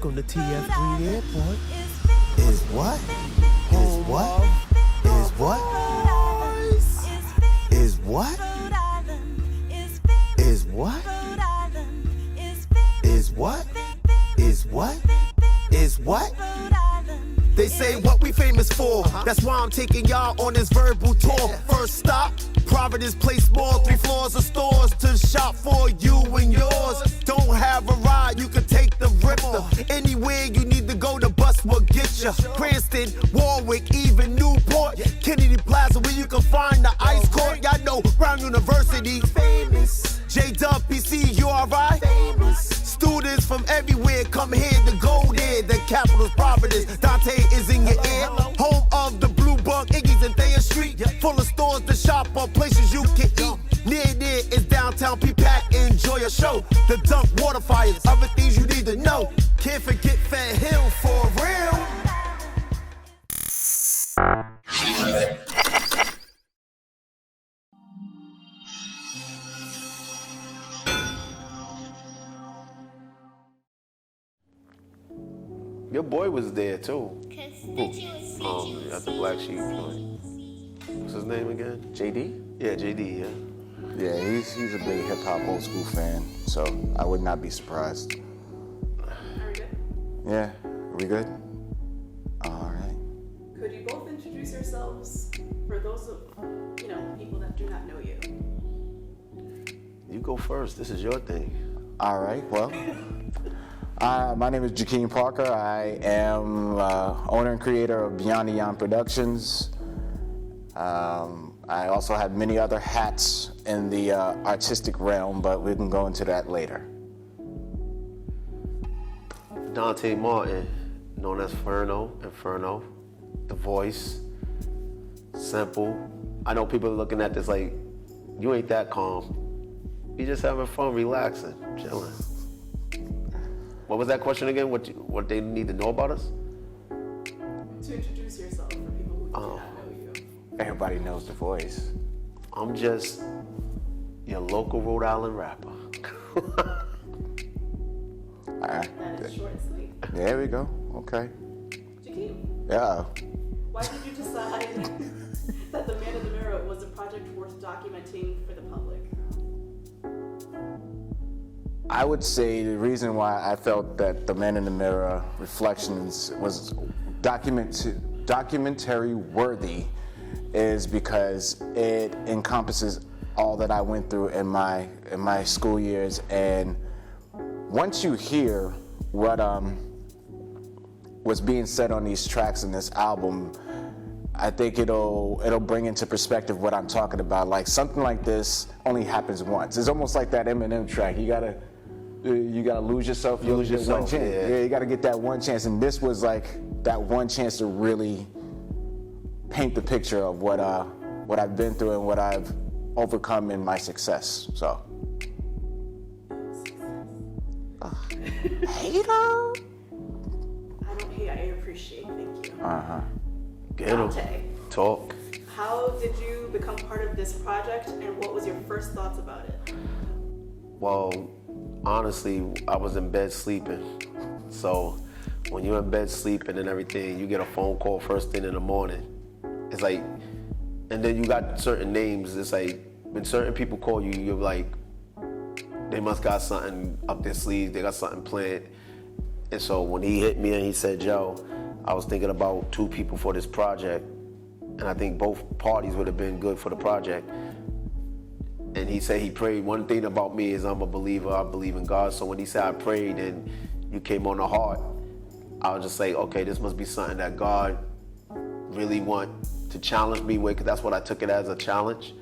Welcome to TF3 Airport. Is what? Is what? Is what? Is what? Is what? Is what? Is what? Is what? They say what we famous for. That's why I'm taking y'all on this verbal tour. First stop, Providence Place Mall, 3 floors of stores to shop for you and yours. Don't have a ride, you can take the Ripper. Anywhere you need to go, the bus will get you. Cranston, Warwick, even Newport, Kennedy Plaza, where you can find the ice court. Y'all know Brown University, famous. J-Dub, PC, you alright? Famous. Students from everywhere come here to go there. The capital's Providence. Dante is in your ear. Home of the Blue Bug, Iggy's and Thayer Street. Full of stores to shop or places you can eat. Near there is downtown P-Pack. Enjoy your show. The Dunk Water Fires. Other things you need to know. Can't forget Fat Hill for real. Your boy was there too. At the Black Sheep joint. What's his name again? JD? Yeah, JD, yeah. Yeah, he's a big hip hop old school fan, so I would not be surprised. Are we good? Yeah, are we good? All right. Could you both introduce yourselves for those of people that do not know you? You go first. This is your thing. All right, well, my name is Jakeem Parker. I am owner and creator of Beyond the Yon Productions. I also have many other hats in the artistic realm, but we can go into that later. Dante Martin, known as Inferno, The Voice, Simple. I know people are looking at this like, you ain't that calm. You just having fun, relaxing, chilling. What was that question again? What they need to know about us? To introduce yourself for people who do not know you. Everybody knows The Voice. I'm just your local Rhode Island rapper. All right. That is short and sweet. There we go. Okay. Jakeem, Yeah. why did you decide that The Man in the Mirror was a project worth documenting for the public? I would say the reason why I felt that The Man in the Mirror Reflections was documentary worthy is because it encompasses all that I went through in my school years, and once you hear what was being said on these tracks in this album, I think it'll bring into perspective what I'm talking about. Like something like this only happens once. It's almost like that Eminem track. You gotta lose yourself. You lose one chance. Yeah, you gotta get that one chance. And this was like that one chance to really paint the picture of what I've been through and what I've overcome in my success. So. Hater. I don't hate, I appreciate. Thank you. Get 'em. Dante, Talk. how did you become part of this project, and what was your first thoughts about it? Well, honestly, I was in bed sleeping. So when you're in bed sleeping and everything, you get a phone call first thing in the morning. It's like, and then you got certain names. It's like when certain people call you, you're like, they must got something up their sleeves. They got something planned. And so when he hit me and he said, "Yo, I was thinking about 2 people for this project, and I think both parties would have been good for the project." And he said he prayed. One thing about me is I'm a believer. I believe in God. So when he said I prayed and you came on the heart, I was just like, okay, this must be something that God really want to challenge me with, because that's what I took it as, a challenge.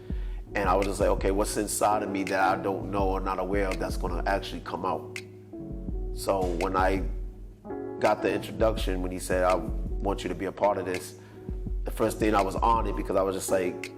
And I was just like, okay, what's inside of me that I don't know or not aware of that's gonna actually come out? So when I got the introduction, when he said, I want you to be a part of this, the first thing I was on it, because I was just like,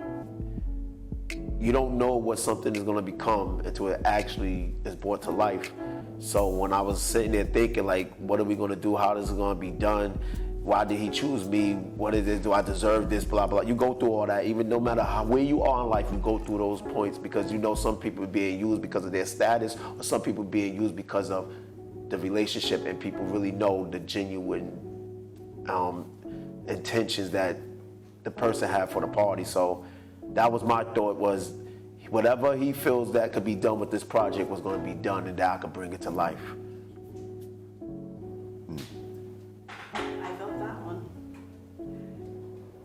you don't know what something is gonna become until it actually is brought to life. So when I was sitting there thinking like, what are we gonna do? How this is gonna be done? Why did he choose me? What is it? Do I deserve this? Blah, blah. You go through all that. Even no matter where you are in life, you go through those points, because you know some people are being used because of their status, or some people being used because of the relationship and people really know the genuine intentions that the person had for the party. So that was my thought, was whatever he feels that could be done with this project was going to be done, and that I could bring it to life. I felt that one.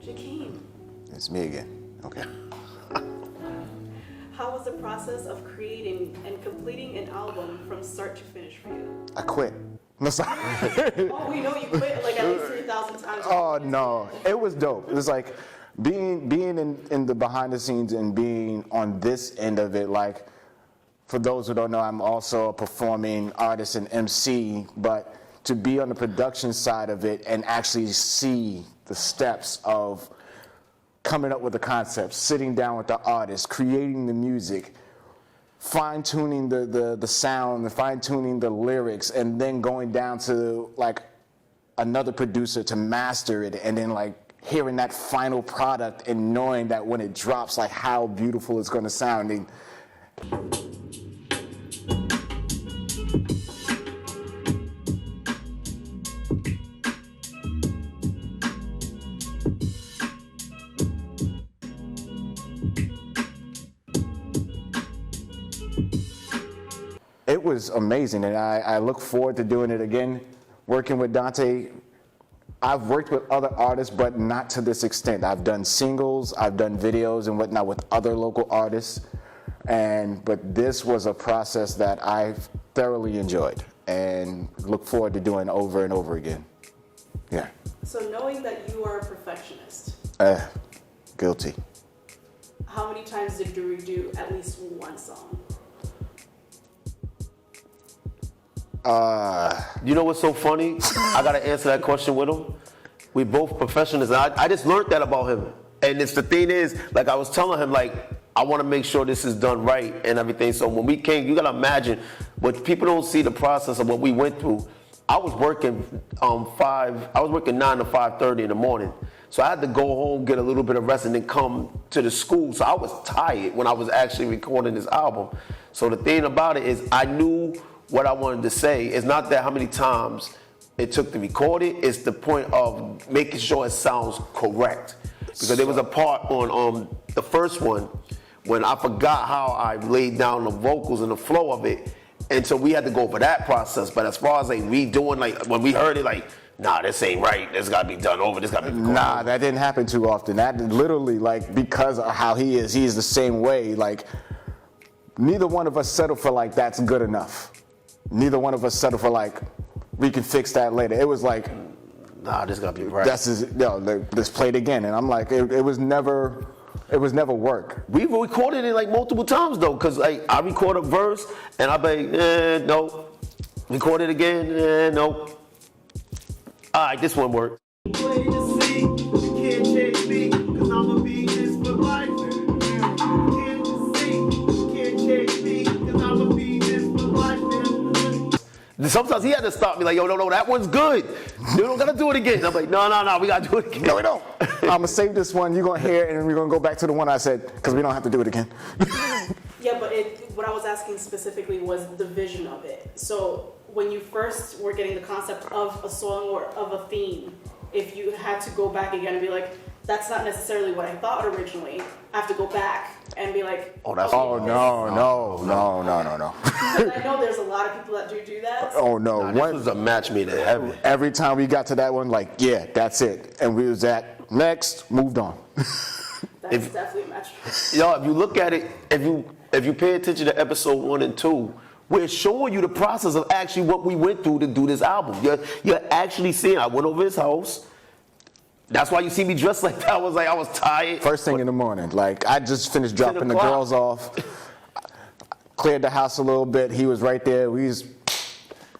Jakeem. It's me again. Okay. How was the process of creating and completing an album from start to finish for you? I quit. No, sorry. Oh, we know you quit like at least 3,000 times. Oh no, it was dope. It was like being in the behind the scenes and being on this end of it. Like, for those who don't know, I'm also a performing artist and MC, but to be on the production side of it and actually see the steps of coming up with the concepts, sitting down with the artist, creating the music, fine-tuning the sound, and fine-tuning the lyrics, and then going down to like another producer to master it, and then like hearing that final product and knowing that when it drops, like how beautiful it's going to sound. And it was amazing, and I look forward to doing it again. Working with Dante, I've worked with other artists, but not to this extent. I've done singles, I've done videos and whatnot with other local artists, but this was a process that I've thoroughly enjoyed and look forward to doing over and over again. Yeah. So knowing that you are a perfectionist, Guilty. how many times did you redo at least one song? You know what's so funny? I gotta answer that question with him. We both professionals. I just learned that about him. And it's the thing is, like I was telling him, like, I want to make sure this is done right and everything. So when we came, you gotta imagine, what people don't see the process of what we went through. I was working 9 to 5:30 in the morning. So I had to go home, get a little bit of rest, and then come to the school. So I was tired when I was actually recording this album. So the thing about it is, I knew what I wanted to say. It's not that how many times it took to record it, it's the point of making sure it sounds correct. Because there was a part on the first one when I forgot how I laid down the vocals and the flow of it, and so we had to go over that process. But as far as like redoing, like when we heard it, like, nah, this ain't right, this gotta be done over, this gotta be Nah, that didn't happen too often. That literally, like, because of how he is the same way. Like, neither one of us settled for like, that's good enough. Neither one of us settled for like, we can fix that later. It was like, nah, this gotta be right. Let's play it again. And I'm like, it was never work. We recorded it like multiple times though, cause like I record a verse and I be like, no. Record it again, no. All right, this one worked. Sometimes he had to stop me like, yo, no, that one's good. You don't gotta do it again. I'm like, no, we gotta do it again. No, we don't. I'm gonna save this one, you're gonna hear it, and we're gonna go back to the one I said, because we don't have to do it again. Yeah, but what I was asking specifically was the vision of it. So when you first were getting the concept of a song or of a theme, if you had to go back again and be like, that's not necessarily what I thought originally, I have to go back and be like, no. Because I know there's a lot of people that do that. Oh no, this was a match made in heaven. Every time we got to that one, like, yeah, that's it. And we was at, next, moved on. That's definitely a match. Yo, if you look at it, if you pay attention to episode 1 and 2, we're showing you the process of actually what we went through to do this album. You're actually seeing, I went over his house. That's why you see me dressed like that. I was tired. First thing in the morning, like I just finished dropping the girls off, cleared the house a little bit. He was right there. We was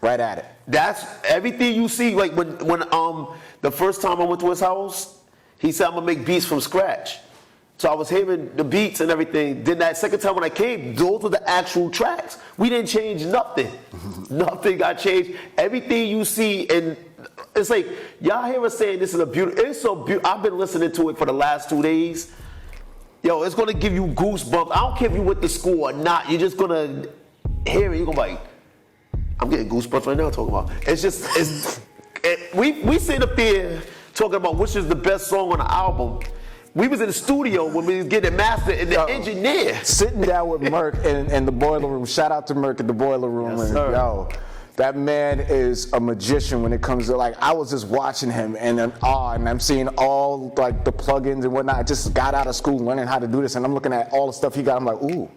right at it. That's everything you see. Like when the first time I went to his house, he said I'm gonna make beats from scratch. So I was hearing the beats and everything. Then that second time when I came, those were the actual tracks. We didn't change nothing. Nothing got changed. Everything you see, and it's like, y'all hear us saying this is a beautiful, it's so beautiful. I've been listening to it for the last 2 days. Yo, it's gonna give you goosebumps. I don't care if you went to school or not. You're just gonna hear it. You're gonna be like, I'm getting goosebumps right now talking about. It's just, we sit up there talking about which is the best song on the album. We was in the studio when we was getting it mastered, and the engineer sitting down with Merk in the boiler room. Shout out to Merk in the boiler room. Yes, and sir. yo, that man is a magician when it comes to, like, I was just watching him and in awe, and I'm seeing all like the plugins and whatnot. I just got out of school learning how to do this, and I'm looking at all the stuff he got. I'm like, ooh,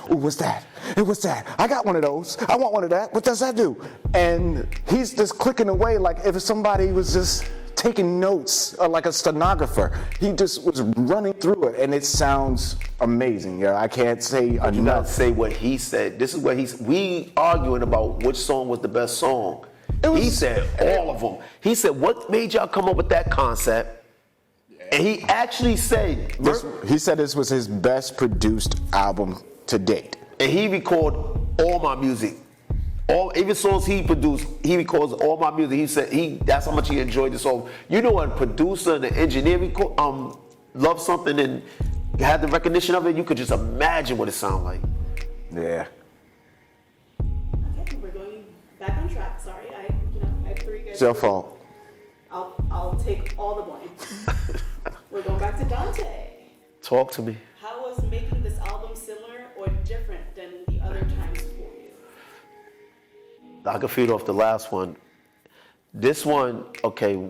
what's that? Hey, what's that? I got one of those. I want one of that. What does that do? And he's just clicking away like if somebody was just taking notes, like a stenographer. He just was running through it, and it sounds amazing. Yeah, I can't say enough. You gotta say what he said. This is what we arguing about which song was the best song. He said all of them. He said, what made y'all come up with that concept? And he actually said, he said this was his best produced album to date. And he recorded all my music. Even songs he produced, he records all my music. He said that's how much he enjoyed the song. You know, when a producer and an engineer love something and had the recognition of it, you could just imagine what it sounded like. Yeah. Okay, we're going back on track. Sorry, I threw you guys. It's your fault. I'll take all the blame. We're going back to Dante. Talk to me. How was making this album similar or different than the other times for you? I can feed off the last one. This one, okay.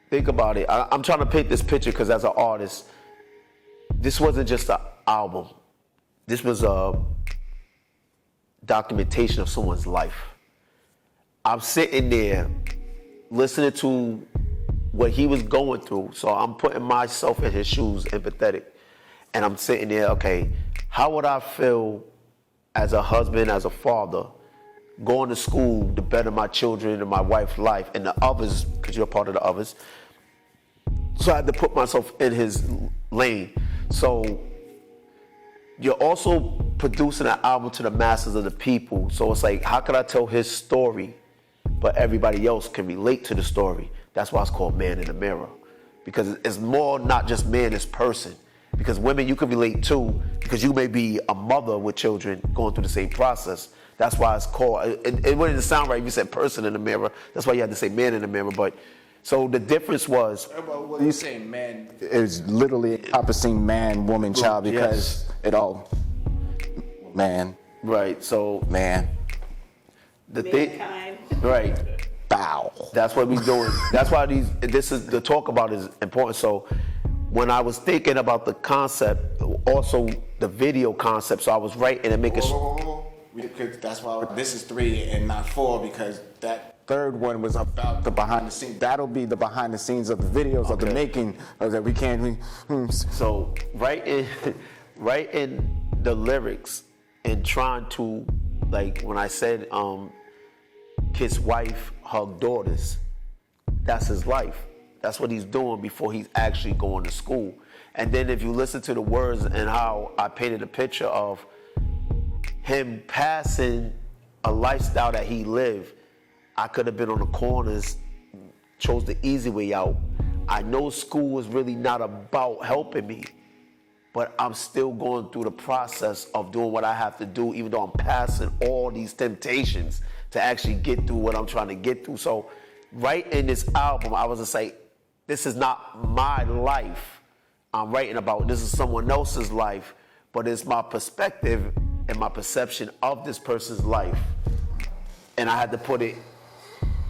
Think about it. I'm trying to paint this picture because as an artist, this wasn't just an album. This was a documentation of someone's life. I'm sitting there listening to what he was going through. So I'm putting myself in his shoes, empathetic. And I'm sitting there, okay, how would I feel as a husband, as a father, going to school to better my children and my wife's life and the others, because you're a part of the others. So I had to put myself in his lane. So you're also producing an album to the masses of the people. So it's like, how could I tell his story, but everybody else can relate to the story? That's why it's called Man in the Mirror. Because it's more not just man, it's person. Because women you can relate to, because you may be a mother with children going through the same process. That's why it's called, it wouldn't sound right if you said person in the mirror. That's why you had to say man in the mirror. But so the difference was. Well, you saying man is literally encompassing man, woman, child, because it all, man. Right, so. Man. The thing, right. Bow. That's what we doing. That's why the talk about is important. So when I was thinking about the concept, also the video concept, so I was writing and making. That's why this is 3 and not 4, because that third one was about the behind the scenes. That'll be the behind the scenes of the videos of the making of that we can't. So writing the lyrics and trying to, like when I said kiss wife, hug daughters, that's his life. That's what he's doing before he's actually going to school. And then if you listen to the words and how I painted a picture of him passing a lifestyle that he lived, I could have been on the corners, chose the easy way out. I know school is really not about helping me, but I'm still going through the process of doing what I have to do, even though I'm passing all these temptations to actually get through what I'm trying to get through. So right in this album, I was just like, this is not my life I'm writing about. This is someone else's life, but it's my perspective and my perception of this person's life. And I had to put it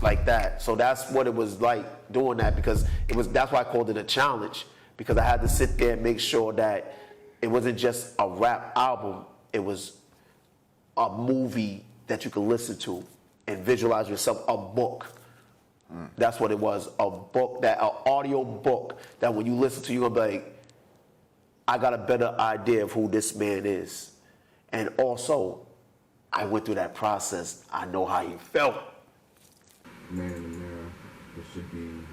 like that. So that's what it was like doing that, because that's why I called it a challenge, because I had to sit there and make sure that it wasn't just a rap album, it was a movie that you could listen to and visualize yourself, a book. That's what it was, an audio book that when you listen to, you're gonna be like, I got a better idea of who this man is. And also, I went through that process. I know how he felt. Man in the Mirror, it should be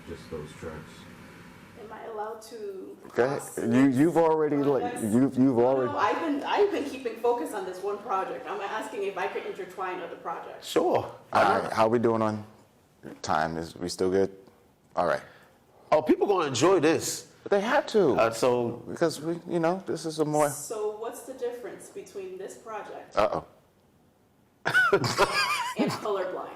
just those tracks. Am I allowed to? Okay. You've already you've already. No, I've been keeping focus on this one project. I'm asking if I could intertwine other projects. Sure. All right. How are we doing on time? Is we still good? All right. Oh, people gonna enjoy this. But they have to. So because this is a more. So what's the difference between this project And colorblind.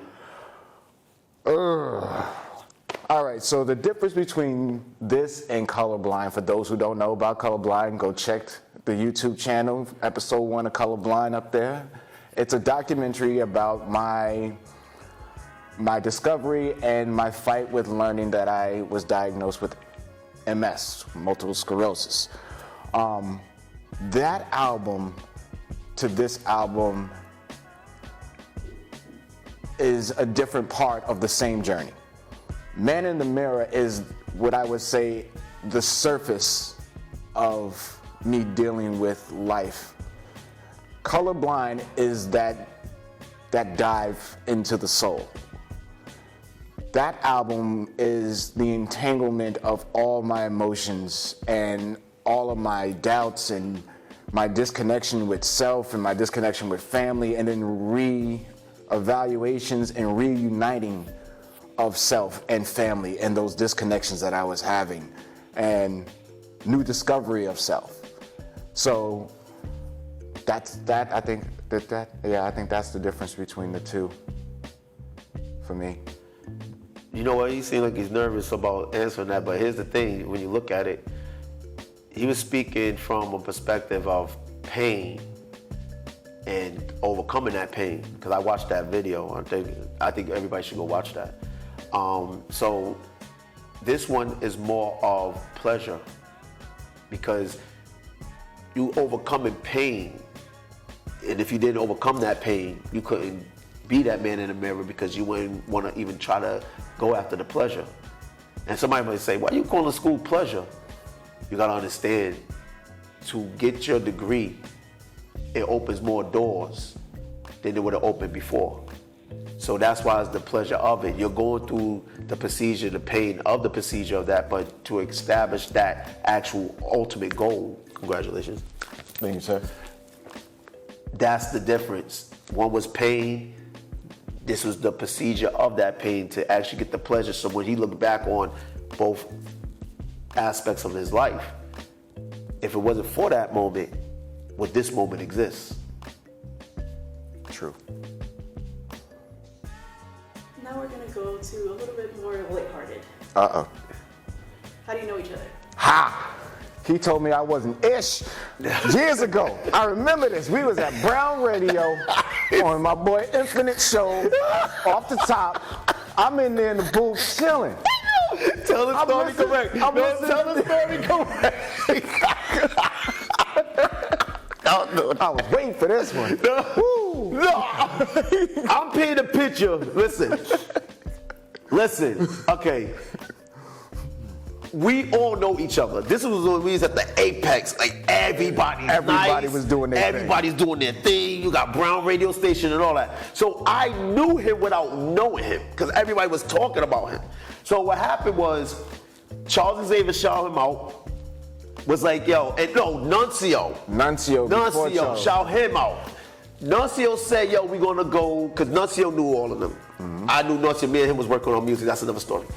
All right, so the difference between this and colorblind, for those who don't know about colorblind, go check the YouTube channel, episode 1 of Colorblind up there. It's a documentary about my discovery and my fight with learning that I was diagnosed with MS, multiple sclerosis. That album to this album is a different part of the same journey. Man in the Mirror is what I would say the surface of me dealing with life. Colorblind is that dive into the soul. That album is the entanglement of all my emotions and all of my doubts and my disconnection with self and my disconnection with family, and then re-evaluations and reuniting of self and family and those disconnections that I was having, and new discovery of self. So that's that. I think that's the difference between the two for me. You know what? He seemed like he's nervous about answering that, but here's the thing: when you look at it, he was speaking from a perspective of pain and overcoming that pain. Because I watched that video. I think everybody should go watch that. So this one is more of pleasure, because you overcoming pain, and if you didn't overcome that pain, you couldn't be that man in the mirror, because you wouldn't want to even try to go after the pleasure. And somebody might say, why are you calling school pleasure? You got to understand, to get your degree, it opens more doors than it would have opened before. So that's why it's the pleasure of it. You're going through the procedure, the pain of the procedure of that, but to establish that actual ultimate goal. Congratulations. Thank you, sir. That's the difference. One was pain. This was the procedure of that pain to actually get the pleasure. So when he looked back on both aspects of his life, if it wasn't for that moment, would this moment exist? True. Now we're gonna go to a little bit more lighthearted. Uh-oh. How do you know each other? Ha! He told me I wasn't ish years ago. I remember this. We was at Brown Radio on my boy Infinite show, off the top. I'm in there in the booth chilling. Tell the story correct. Tell the story correct. I was waiting for this one. No. I'm painting a picture. Listen. Okay. We all know each other. This was when we was at the apex. Like everybody was doing their thing. Everybody's doing their thing. You got Brown radio station and all that. So I knew him without knowing him, because everybody was talking about him. So what happened was, Charles Xavier shouted him out. Was like, yo, and no, Nuncio shout him out. Nuncio said, yo, we gonna go, because Nuncio knew all of them. Mm-hmm. I knew Nuncio, me and him was working on music, that's another story.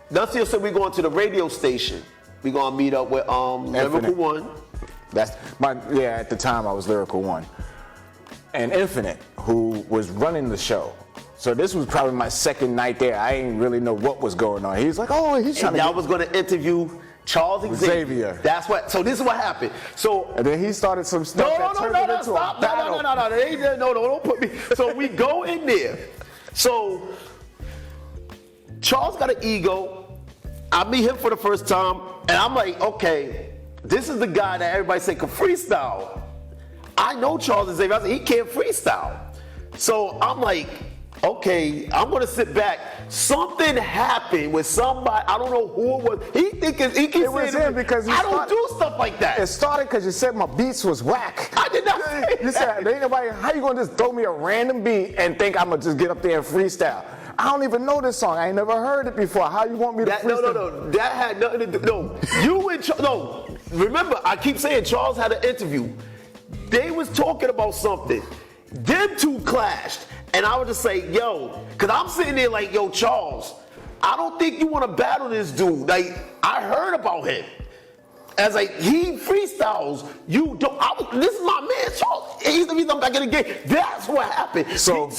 Nuncio said, we going to the radio station. We gonna meet up with Lyrical One. At the time I was Lyrical One. And Infinite, who was running the show. So this was probably my second night there. I didn't really know what was going on. He was like, oh, he's trying to. I was gonna interview Charles Xavier. That's what. So this is what happened. So and then he started some stuff No, don't put me. So we go in there. So Charles got an ego. I meet him for the first time, and I'm like, okay, this is the guy that everybody say can freestyle. I know Charles Xavier. I said, he can't freestyle. So I'm like, okay, I'm gonna sit back. Something happened with somebody. I don't know who it was. He keeps it was him because I don't do stuff like that. It started because you said my beats was whack. I did not say You said, ain't nobody. How you gonna just throw me a random beat and think I'm gonna just get up there and freestyle? I don't even know this song. I ain't never heard it before. How you want me to freestyle? No. That had nothing to do. No, you and no. Remember, I keep saying Charles had an interview. They was talking about something. Them two clashed. And I would just say, yo, because I'm sitting there like, yo, Charles, I don't think you want to battle this dude. Like, I heard about him. As like he freestyles, you don't. This is my man Charles. He's the reason I'm back in the game. That's what happened. So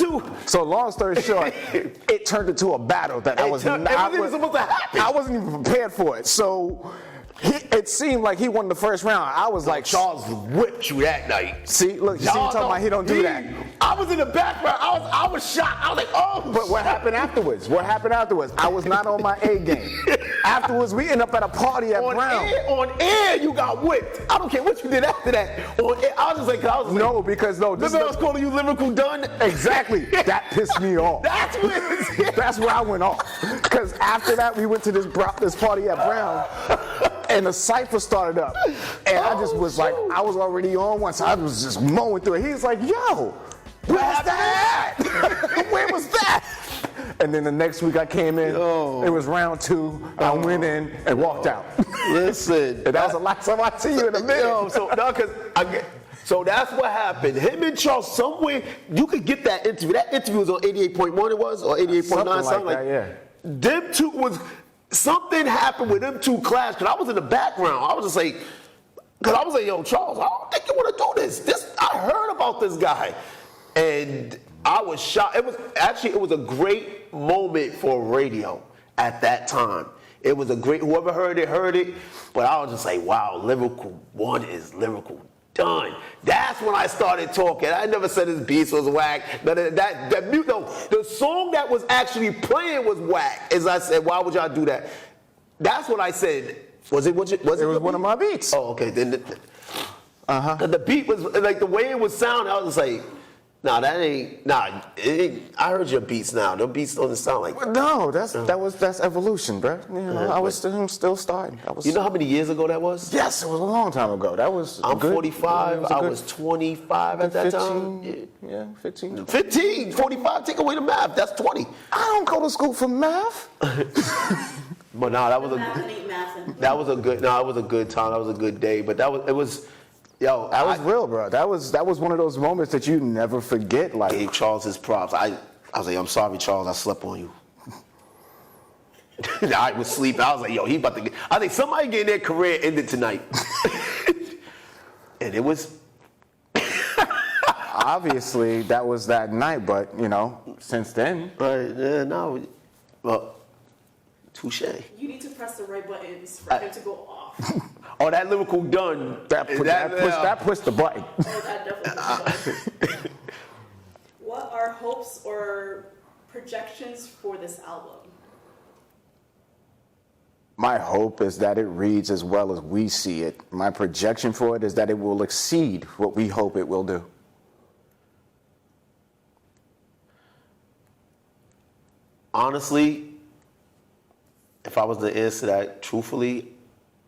long story short, it turned into a battle that I wasn't even supposed to happen. I wasn't even prepared for it. So it seemed like he won the first round. I was like, Charles whipped you that night. See, look, you see him talking about he don't do that. I was in the background. I was shocked. I was like, oh. But what happened afterwards? I was not on my A game. Afterwards, we end up at a party at Brown. On air, you got whipped. I don't care what you did after that. On air, I was just like, no, because no. Remember I was calling you lyrical done? Exactly. That pissed me off. That's where I went off. Because after that, we went to this party at Brown. And the cipher started up. And I just was like, I was already on one, so I was just mowing through it. He's like, yo, where was that? Where was that? And then the next week I came in, it was round 2, I went in and walked out. Listen. And that was the last time I see you in a minute. So that's what happened. Him and Charles, somewhere, you could get that interview. That interview was on 88.1 it was, or 88.9, something like that. Yeah. Them two was... Something happened with them two clash, because I was in the background. I was just like, yo, Charles, I don't think you want to do this. I heard about this guy. And I was shocked. It was a great moment for radio at that time. It was a great, whoever heard it. But I was just like, wow, lyrical one is lyrical done. That's when I started talking. I never said his beats was whack. The song that was actually playing was whack. As I said, why would y'all do that? That's what I said. Was it one of my beats. Oh, okay. Then the beat was like the way it was sounding. I was just like, I heard your beats now. The beats don't sound like that. No, that's evolution, bro. You know, I was still starting. You know how many years ago that was? Yes, it was a long time ago. I'm 45. I was 25 at that time. Yeah, 15. 15, 45. Take away the math. That's 20. I don't go to school for math. But no, that was a good time. That was a good day. But that was real, bro. That was one of those moments that you never forget. Like, gave Charles his props. I was like, I'm sorry, Charles, I slept on you. I was sleeping. I was like, yo, he about to get. I think somebody getting their career ended tonight. And it was. Obviously, that was that night, but since then. Right? Yeah, no. Well, touche. You need to press the right buttons for him to go off. Oh, that lyrical done. That pushed the button. That definitely pushed the button. What are hopes or projections for this album? My hope is that it reads as well as we see it. My projection for it is that it will exceed what we hope it will do. Honestly, if I was to answer that truthfully,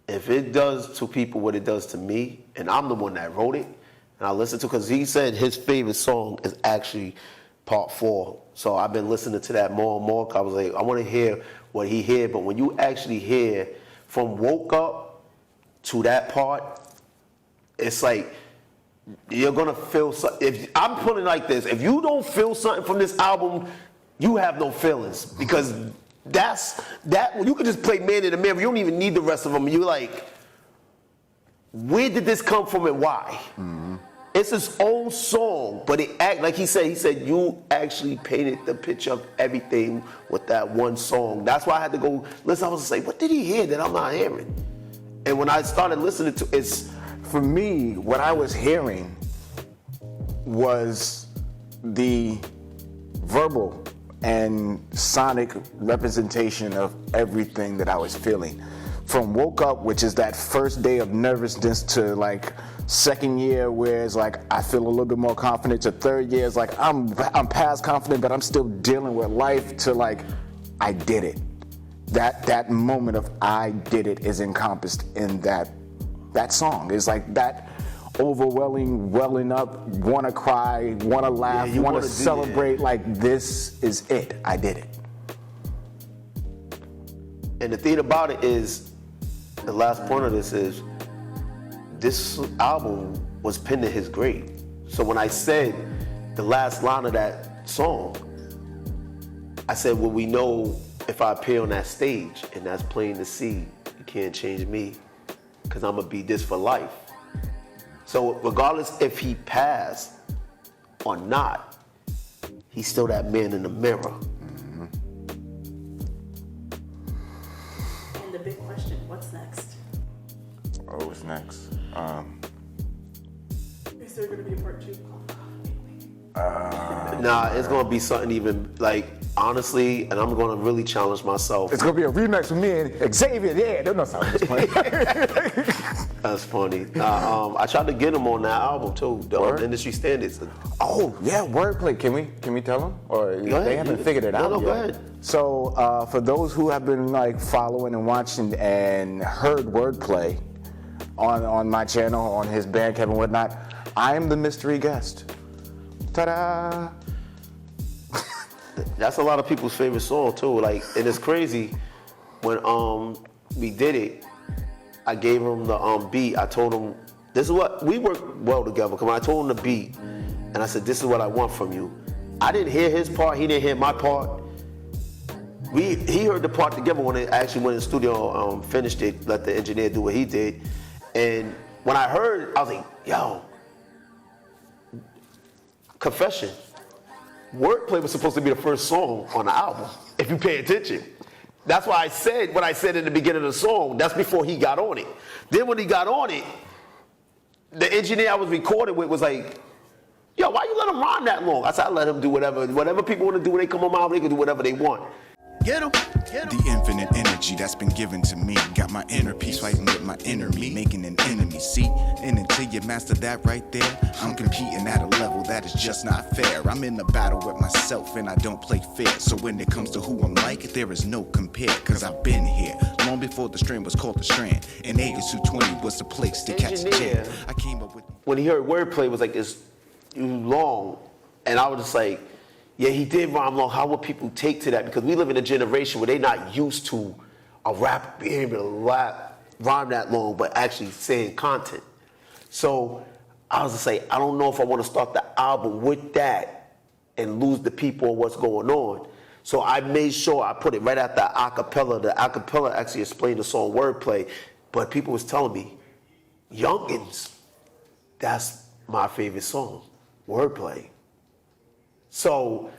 if it does to people what it does to me, and I'm the one that wrote it, and I listened to, because he said his favorite song is actually part 4. So I've been listening to that more and more. I was like, I want to hear what he hear. But when you actually hear from Woke Up to that part, it's like you're gonna feel something. If I'm putting it like this, if you don't feel something from this album, you have no feelings, because that's that. You could just play Man in the Mirror. You don't even need the rest of them. You're like, where did this come from and why? Mm-hmm. It's his own song, but it act like he said you actually painted the picture of everything with that one song. That's why I had to go listen. I was just like, what did he hear that I'm not hearing? And when I started listening to it, for me, what I was hearing was the verbal and sonic representation of everything that I was feeling. From Woke Up, which is that first day of nervousness, to like second year where it's like I feel a little bit more confident, to third year it's like I'm past confident but I'm still dealing with life, to like I did it. That moment of I did it is encompassed in that song. It's like that overwhelming, welling up, wanna cry, wanna laugh, wanna celebrate, like this is it. I did it. And the thing about it is, the last point of this is, this album was pinned to his grave. So when I said the last line of that song, I said, well, we know if I appear on that stage, and that's plain to see, you can't change me. because I'm gonna be this for life. So regardless if he passed or not, he's still that man in the mirror. And the big question, what's next? Oh, what's next? Is there gonna be a part 2? Nah, it's gonna be something even like, honestly, and I'm gonna really challenge myself. It's gonna be a remix with me and Xavier. Yeah, don't know something. That's funny. I tried to get him on that album too, the Industry Standards. Oh yeah, wordplay. Can we tell them, or they haven't figured it out No, yet? go ahead. So for those who have been like following and watching and heard wordplay on my channel, on his Bandcamp and whatnot, I am the mystery guest. Ta-da! That's a lot of people's favorite song too. Like, and it's crazy when we did it. I gave him the beat. I told him this is what we work well together. Cause when I told him the beat, and I said, "This is what I want from you." I didn't hear his part. He didn't hear my part. He heard the part together when it actually went in the studio, finished it, let the engineer do what he did. And when I heard, I was like, "Yo." Confession. Wordplay was supposed to be the first song on the album, if you pay attention. That's why I said what I said in the beginning of the song. That's before he got on it. Then when he got on it, the engineer I was recording with was like, "Yo, why you let him rhyme that long?" I said, "I let him do whatever people want to do when they come on my album, they can do whatever they want." Get him. The infinite energy that's been given to me got my inner peace fighting with my inner me, making an enemy. See, and until you master that right there, I'm competing at a level that is just not fair. I'm in the battle with myself and I don't play fair. So when it comes to who I'm like, there is no compare. Cause I've been here long before the strand was called the strand, and Aegis 220 was the place to catch the Engineer, jam. I came up with. when he heard wordplay, it was like this long, and I was just like, yeah, he did rhyme long. How would people take to that? Because we live in a generation where they're not used to a rapper being able to rhyme that long, but actually saying content. So I was just like, I don't know if I want to start the album with that and lose the people on what's going on. So I made sure I put it right after acapella. The acapella actually explained the song Wordplay, but people was telling me, Youngins, that's my favorite song, Wordplay. So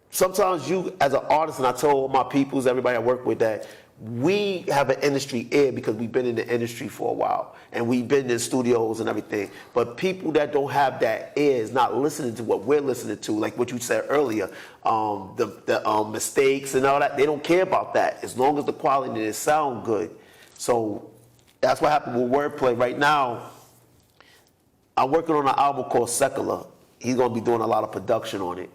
sometimes you, as an artist, and I tell all my peoples, everybody I work with, that we have an industry ear because we've been in the industry for a while and we've been in studios and everything. But people that don't have that ear is not listening to what we're listening to, like what you said earlier, the mistakes and all that. They don't care about that as long as the quality and it sound good. So that's what happened with Wordplay. Right now, I'm working on an album called Secular. He's gonna be doing a lot of production on it.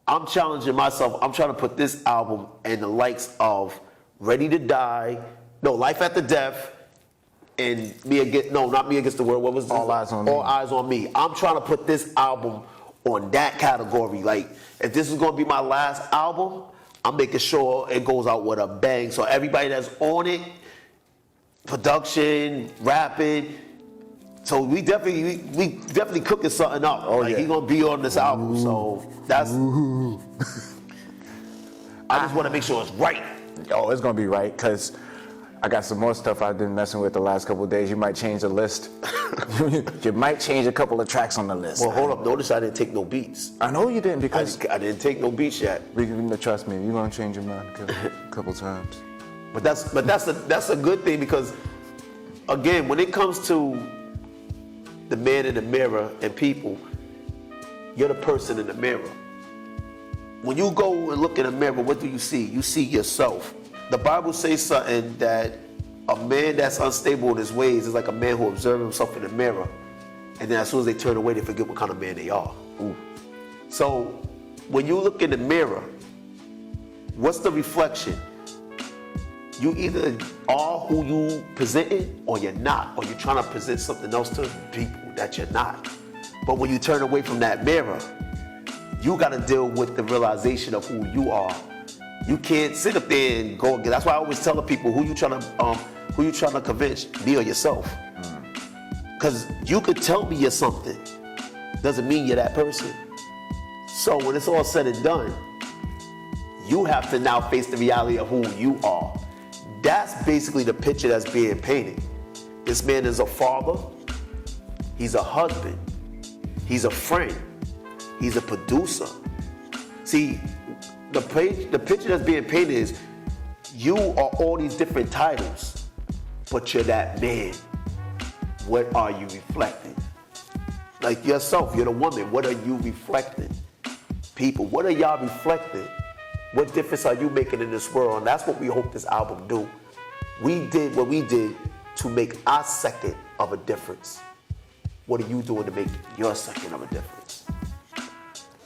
I'm challenging myself. I'm trying to put this album in the likes of Ready to Die, Life After Death, and Not Me Against the World. What was this? All Eyes on Me. All Eyes on Me. I'm trying to put this album on that category. Like, if this is gonna be my last album, I'm making sure it goes out with a bang. So everybody that's on it, production, rapping. So we definitely cooking something up. Oh, like, yeah. he gonna be on this album. So that's. I just want to make sure it's right. Oh, it's gonna be right, cause I got some more stuff I've been messing with the last couple of days. You might change the list. You might change a couple of tracks on the list. Well, hold up. Notice I didn't take no beats. I know you didn't, because I didn't take no beats yet. trust me, you're gonna change your mind a couple times. But that's a good thing, because again, when it comes to the man in the mirror and people, you're the person in the mirror. When you go and look in the mirror, what do you see? You see yourself. The Bible says something that a man that's unstable in his ways is like a man who observes himself in the mirror, and then as soon as they turn away, they forget what kind of man they are. Ooh. So when you look in the mirror, what's the reflection? You either are who you presenting or you're not, or you're trying to present something else to people that you're not. But when you turn away from that mirror, you got to deal with the realization of who you are. You can't sit up there and go again. That's why I always tell the people, who you trying to convince, me or yourself? Because you could tell me you're something, doesn't mean you're that person. So when it's all said and done, you have to now face the reality of who you are. That's basically the picture that's being painted. This man is a father. He's a husband. He's a friend. He's a producer. See, the picture that's being painted is you are all these different titles, but you're that man. What are you reflecting? Like yourself, you're the woman. What are you reflecting? People, what are y'all reflecting? What difference are you making in this world? And that's what we hope this album do. We did what we did to make our second of a difference. What are you doing to make your second of a difference?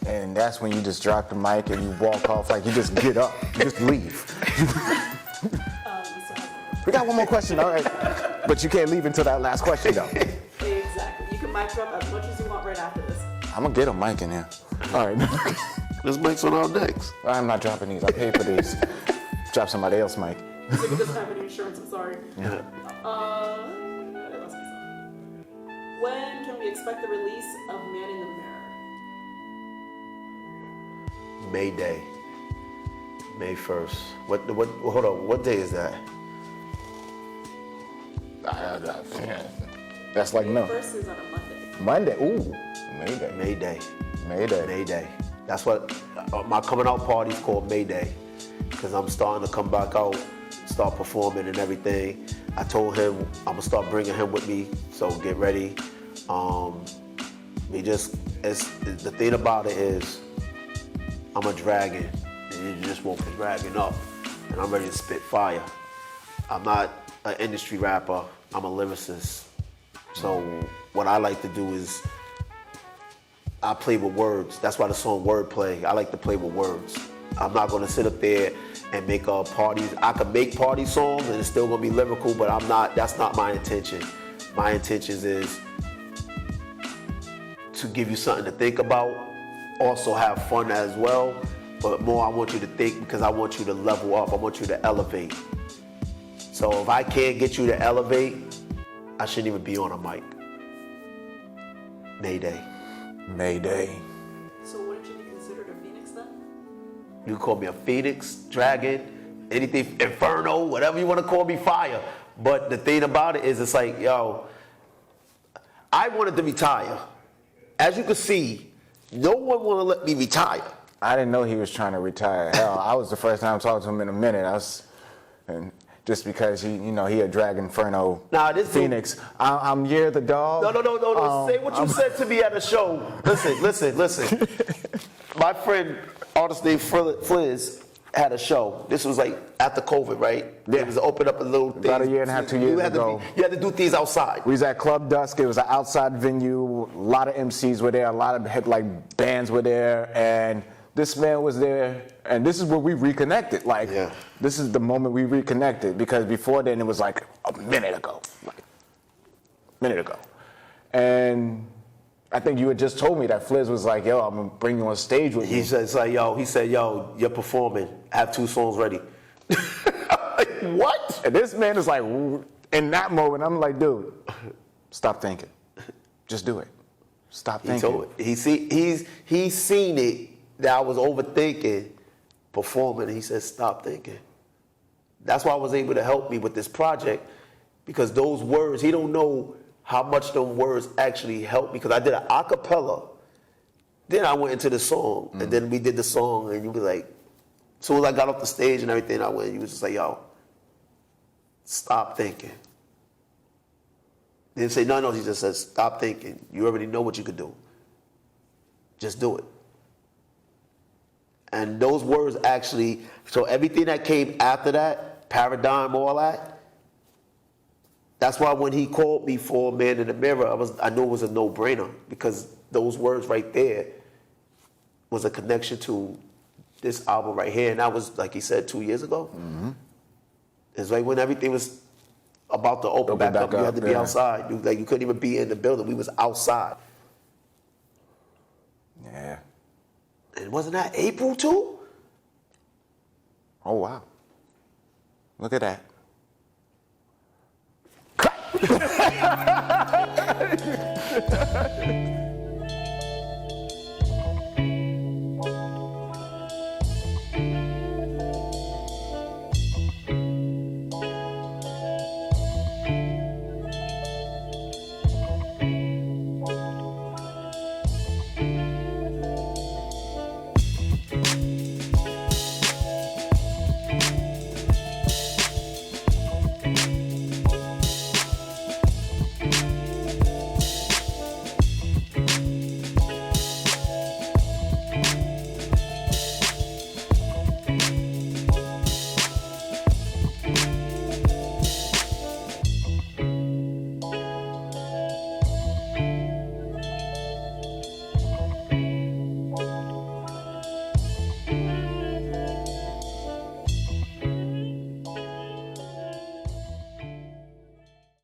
And that's when you just drop the mic and you walk off, like you just get up, you just leave. We got one more question, all right. But you can't leave until that last question, though. Exactly. You can mic drop as much as you want right after this. I'm gonna get a mic in here. All right. This mic's on our necks. I'm not dropping these. I paid for these. Drop somebody else's mic. So you doesn't have any insurance, I'm sorry. Yeah. When can we expect the release of Man in the Mirror? May Day. May 1st. Hold on, what day is that? That's like no. First is on a Monday. Monday. Ooh. May Day. May Day. May Day. May Day. That's what my coming out party is called, May Day, because I'm starting to come back out, start performing and everything. I told him I'm gonna start bringing him with me, so get ready. The thing about it is, I'm a dragon, and you just woke the dragon up, and I'm ready to spit fire. I'm not an industry rapper, I'm a lyricist. So what I like to do is, I play with words. That's why the song Wordplay. I like to play with words. I'm not gonna sit up there and make parties. I could make party songs and it's still gonna be lyrical, but that's not my intention. My intention is to give you something to think about, also have fun as well, but more I want you to think because I want you to level up, I want you to elevate. So if I can't get you to elevate, I shouldn't even be on a mic. Mayday. Mayday. So wouldn't you be considered a phoenix then? You call me a phoenix, dragon, anything, inferno, whatever you want to call me, fire. But the thing about it is, it's like, yo, I wanted to retire. As you can see, no one want to let me retire. I didn't know he was trying to retire. Hell, I was the first time talking to him in a minute. And just because he a dragon, inferno, phoenix. I'm Year the dog. No. Say what you said to me at a show. Listen. My friend, artist named Fliz, had a show. This was like after COVID, right? Yeah. It was open up a little thing. About a year and a half, 2 years ago. You had to do things outside. We was at Club Dusk. It was an outside venue. A lot of MCs were there. A lot of bands were there. And this man was there. And this is where we reconnected. This is the moment we reconnected. Because before then, it was like a minute ago. And I think you had just told me that Fliz was like, yo, I'm going to bring you on stage with me. He said, yo, you're performing. Have 2 songs ready. What? And this man is like, in that moment, I'm like, dude, stop thinking. Just do it. Stop thinking. He's seen it that I was overthinking performing. And he said, stop thinking. That's why I was able to help me with this project, because those words, he don't know how much those words actually helped me, because I did an a cappella. Then I went into the song, and then we did the song, and you be like, as soon as I got off the stage and everything, you was just like, yo, stop thinking. He didn't say no, he just said, stop thinking. You already know what you could do. Just do it. And those words actually, so everything that came after that, paradigm, all that, that's why when he called me for Man in the Mirror, I knew it was a no-brainer, because those words right there was a connection to this album right here. And that was, like he said, 2 years ago. Mm-hmm. It's like when everything was about to open back up, you had to be outside. You couldn't even be in the building. We was outside. Yeah. And wasn't that April too? Oh, wow. Look at that. Cut!